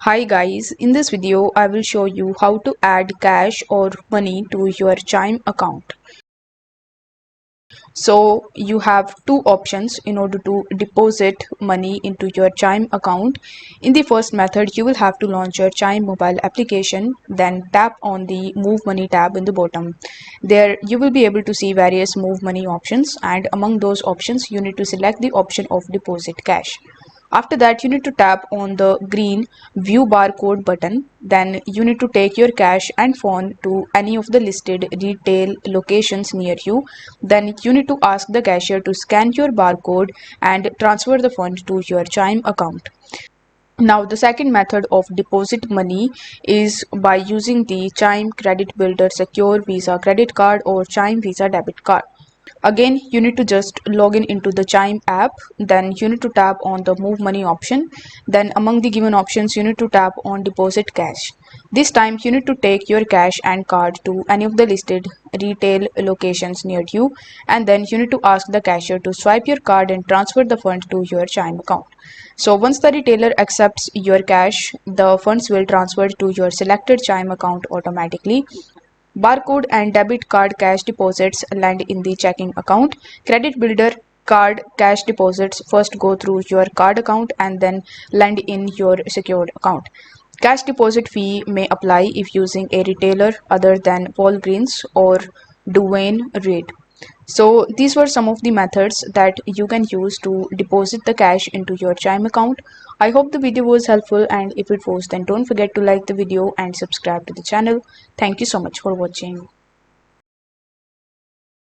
Hi guys, in this video I will show you how to add cash or money to your Chime account. So you have two options in order to deposit money into your Chime account. In the first method, you will have to launch your Chime mobile application, then tap on the Move Money tab in the bottom. There you will be able to see various Move Money options, and among those options you need to select the option of Deposit Cash. After that, you need to tap on the green view barcode button. Then you need to take your cash and phone to any of the listed retail locations near you. Then you need to ask the cashier to scan your barcode and transfer the funds to your Chime account. Now, the second method of deposit money is by using the Chime Credit Builder Secure Visa Credit Card or Chime Visa Debit Card. Again, you need to just log in into the Chime app. Then you need to tap on the Move Money option. Then among the given options, you need to tap on Deposit Cash. This time you need to take your cash and card to any of the listed retail locations near you, and then you need to ask the cashier to swipe your card and transfer the funds to your Chime account. So once the retailer accepts your cash, the funds will transfer to your selected Chime account automatically. Barcode and debit card cash deposits land in the checking account. Credit builder card cash deposits first go through your card account and then land in your secured account. Cash deposit fee may apply if using a retailer other than Walgreens or Duane Reade. So these were some of the methods that you can use to deposit the cash into your Chime account. I hope the video was helpful, and if it was, then don't forget to like the video and subscribe to the channel. Thank you so much for watching.